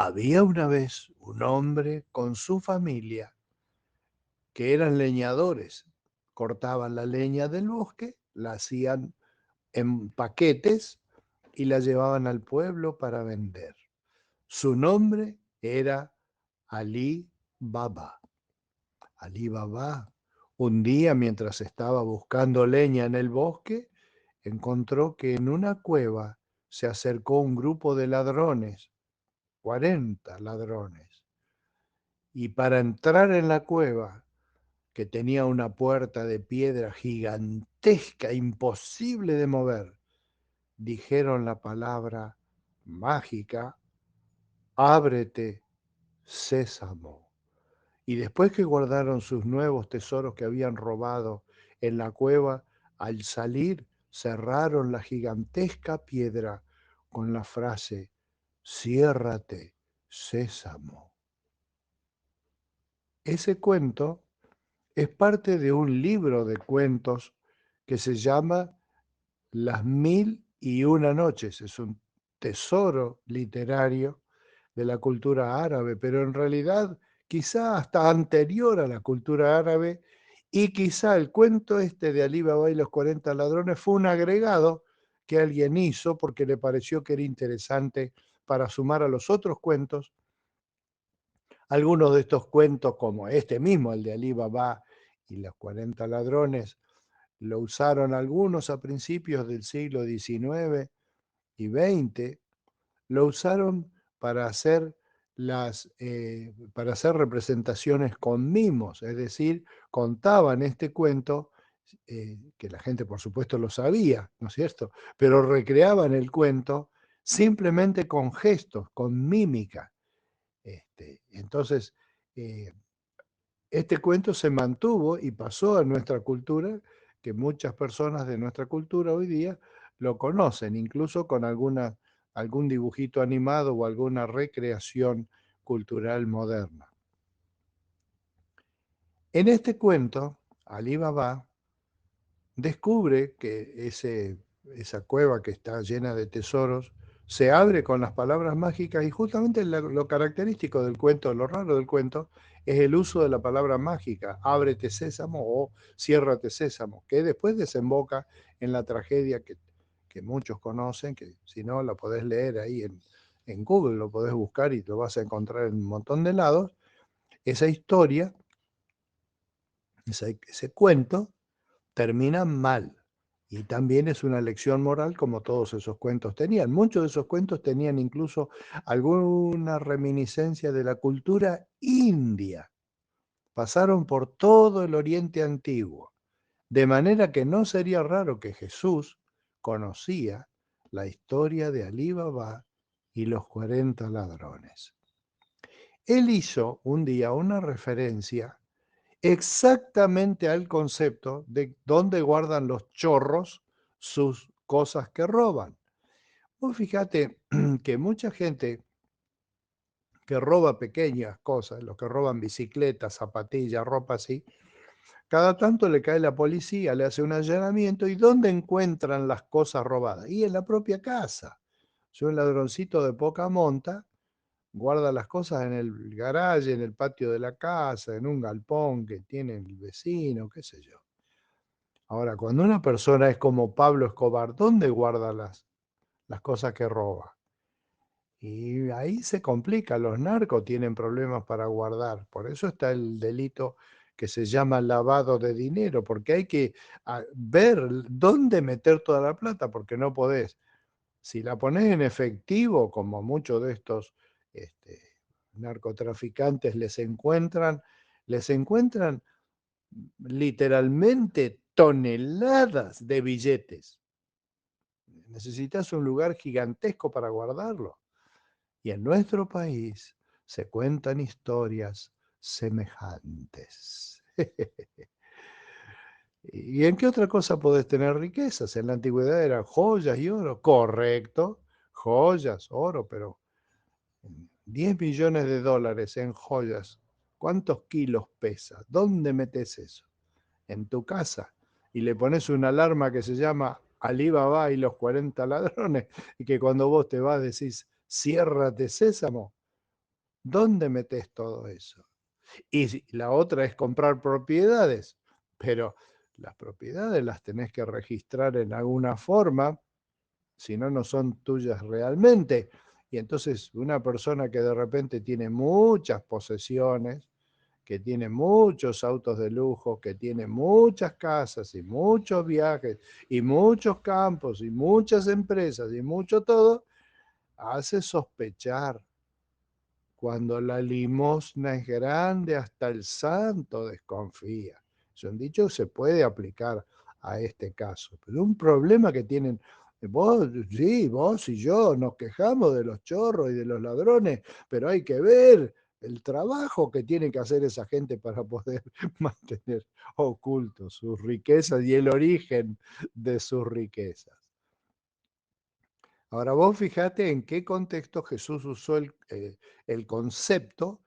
Había una vez un hombre con su familia que eran leñadores. Cortaban la leña del bosque, la hacían en paquetes y la llevaban al pueblo para vender. Su nombre era Ali Baba. Ali Baba, un día mientras estaba buscando leña en el bosque, encontró que en una cueva se acercó un grupo de ladrones, 40 ladrones, y para entrar en la cueva, que tenía una puerta de piedra gigantesca, imposible de mover, dijeron la palabra mágica: ábrete, sésamo. Y después que guardaron sus nuevos tesoros que habían robado en la cueva, al salir cerraron la gigantesca piedra con la frase: ciérrate, sésamo. Ese cuento es parte de un libro de cuentos que se llama Las Mil y Una Noches. Es un tesoro literario de la cultura árabe, pero en realidad quizá hasta anterior a la cultura árabe, y quizá el cuento este de Alí Baba y los 40 ladrones fue un agregado que alguien hizo porque le pareció que era interesante para sumar a los otros cuentos. Algunos de estos cuentos, como este mismo, el de Alí Baba y los 40 ladrones, lo usaron algunos a principios del siglo XIX y XX, lo usaron para hacer para hacer representaciones con mimos, es decir, contaban este cuento, que la gente por supuesto lo sabía, ¿no es cierto? Pero recreaban el cuento simplemente con gestos, con mímica. Entonces, eh, este cuento se mantuvo y pasó a nuestra cultura, que muchas personas de nuestra cultura hoy día lo conocen, incluso con algún dibujito animado o alguna recreación cultural moderna. En este cuento, Alí Baba descubre que esa cueva que está llena de tesoros se abre con las palabras mágicas, y justamente lo característico del cuento, lo raro del cuento, es el uso de la palabra mágica: ábrete sésamo o ciérrate sésamo, que después desemboca en la tragedia que muchos conocen, que si no la podés leer ahí en Google, lo podés buscar y lo vas a encontrar en un montón de lados. Esa historia, ese cuento, termina mal. Y también es una lección moral, como todos esos cuentos tenían. Muchos de esos cuentos tenían incluso alguna reminiscencia de la cultura india. Pasaron por todo el Oriente Antiguo. De manera que no sería raro que Jesús conocía la historia de Alí Baba y los 40 ladrones. Él hizo un día una referencia exactamente al concepto de dónde guardan los chorros sus cosas que roban. Vos fíjate que mucha gente que roba pequeñas cosas, los que roban bicicletas, zapatillas, ropa así, cada tanto le cae la policía, le hace un allanamiento, y ¿dónde encuentran las cosas robadas? Y en la propia casa. Si un ladroncito de poca monta guarda las cosas en el garaje, en el patio de la casa, en un galpón que tiene el vecino, qué sé yo. Ahora, cuando una persona es como Pablo Escobar, ¿dónde guarda las cosas que roba? Y ahí se complica, los narcos tienen problemas para guardar. Por eso está el delito que se llama lavado de dinero, porque hay que ver dónde meter toda la plata, porque no podés. Si la ponés en efectivo, como muchos de estos este, narcotraficantes les encuentran literalmente toneladas de billetes. Necesitas un lugar gigantesco para guardarlo. Y en nuestro país se cuentan historias semejantes. ¿Y en qué otra cosa podés tener riquezas? En la antigüedad eran joyas y oro. Correcto, joyas, oro, pero 10 millones de dólares en joyas, ¿cuántos kilos pesa? ¿Dónde metes eso? En tu casa, y le pones una alarma que se llama Alí Baba y los 40 ladrones, y que cuando vos te vas decís ciérrate sésamo, ¿Dónde metes todo eso? Y la otra es comprar propiedades, pero las propiedades las tenés que registrar en alguna forma, si no, no son tuyas realmente. Y entonces una persona que de repente tiene muchas posesiones, que tiene muchos autos de lujo, que tiene muchas casas y muchos viajes y muchos campos y muchas empresas y mucho todo, hace sospechar. Cuando la limosna es grande, hasta el santo desconfía. Es un dicho que se puede aplicar a este caso. Pero un problema que tienen vos, sí, vos y yo nos quejamos de los chorros y de los ladrones, pero hay que ver el trabajo que tiene que hacer esa gente para poder mantener ocultos sus riquezas y el origen de sus riquezas. Ahora vos fijate en qué contexto Jesús usó el concepto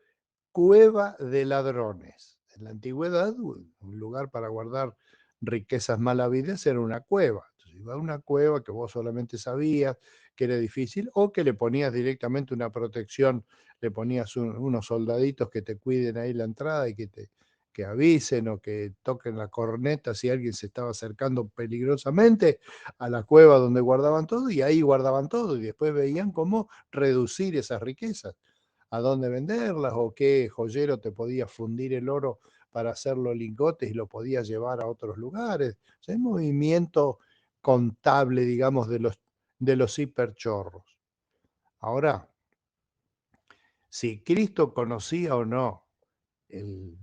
cueva de ladrones. En la antigüedad, un lugar para guardar riquezas mal habidas era una cueva. Entonces iba a una cueva que vos solamente sabías que era difícil o que le ponías directamente una protección, le ponías unos soldaditos que te cuiden ahí la entrada y que avisen o que toquen la corneta si alguien se estaba acercando peligrosamente a la cueva donde guardaban todo, y ahí guardaban todo y después veían cómo reducir esas riquezas, a dónde venderlas o qué joyero te podía fundir el oro para hacerlo lingotes y lo podías llevar a otros lugares. O sea, hay movimiento contable, digamos, de los hiperchorros. Ahora, si Cristo conocía o no el,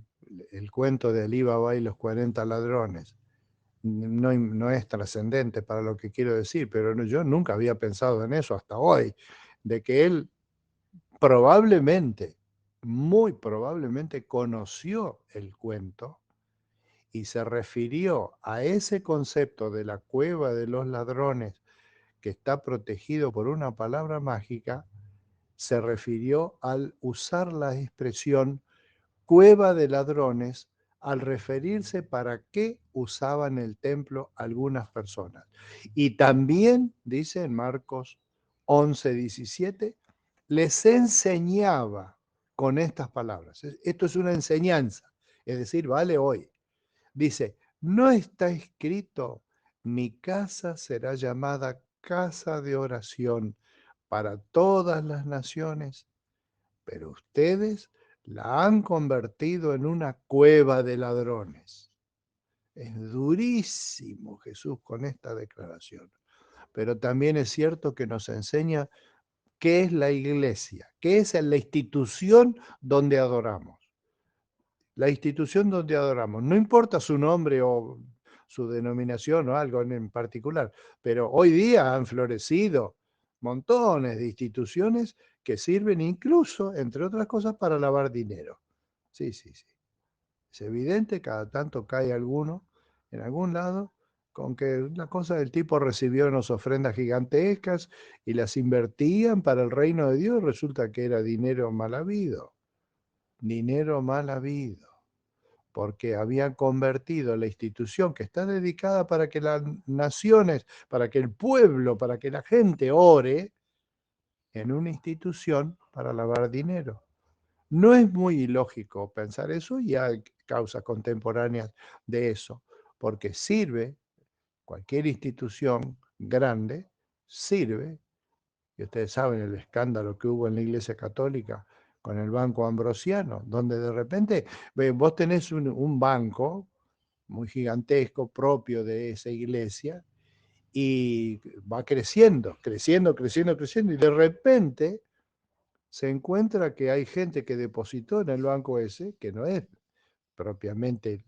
el cuento de Alí Baba y los 40 ladrones, no, no es trascendente para lo que quiero decir, pero yo nunca había pensado en eso hasta hoy, de que él probablemente, muy probablemente conoció el cuento y se refirió a ese concepto de la cueva de los ladrones que está protegido por una palabra mágica, se refirió al usar la expresión cueva de ladrones al referirse para qué usaban el templo algunas personas. Y también, dice en Marcos 11:17, les enseñaba con estas palabras. Esto es una enseñanza, es decir, vale hoy. Dice, no está escrito, mi casa será llamada casa de oración para todas las naciones, pero ustedes la han convertido en una cueva de ladrones. Es durísimo Jesús con esta declaración, pero también es cierto que nos enseña qué es la iglesia, qué es la institución donde adoramos. La institución donde adoramos, no importa su nombre o su denominación o algo en particular, pero hoy día han florecido montones de instituciones que sirven incluso, entre otras cosas, para lavar dinero. Sí, sí, sí. Es evidente, cada tanto cae alguno en algún lado con que una cosa del tipo recibió unas ofrendas gigantescas y las invertían para el reino de Dios, resulta que era dinero mal habido, porque habían convertido la institución que está dedicada para que las naciones, para que el pueblo, para que la gente ore, en una institución para lavar dinero. No es muy ilógico pensar eso y hay causas contemporáneas de eso, porque sirve, cualquier institución grande sirve, y ustedes saben el escándalo que hubo en la Iglesia Católica con el Banco Ambrosiano, donde de repente vos tenés un banco muy gigantesco propio de esa iglesia y va creciendo, creciendo, creciendo, creciendo, y de repente se encuentra que hay gente que depositó en el banco ese, que no es propiamente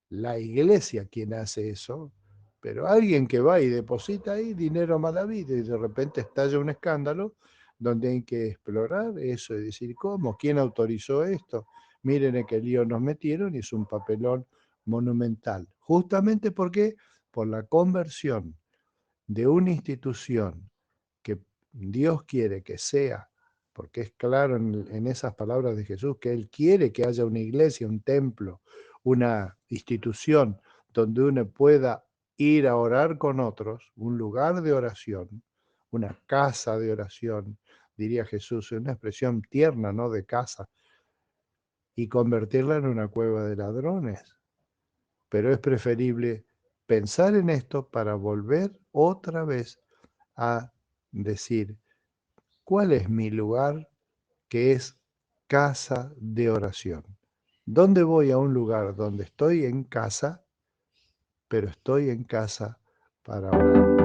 la iglesia quien hace eso, pero alguien que va y deposita ahí dinero mal habido y de repente estalla un escándalo donde hay que explorar eso y decir, ¿cómo? ¿Quién autorizó esto? Miren en qué lío nos metieron y es un papelón monumental. Justamente porque por la conversión de una institución que Dios quiere que sea, porque es claro en esas palabras de Jesús, que Él quiere que haya una iglesia, un templo, una institución donde uno pueda ir a orar con otros, un lugar de oración, una casa de oración, diría Jesús, una expresión tierna, ¿no? De casa, y convertirla en una cueva de ladrones. Pero es preferible pensar en esto para volver otra vez a decir, ¿cuál es mi lugar que es casa de oración? ¿Dónde voy a un lugar donde estoy en casa, pero estoy en casa para orar?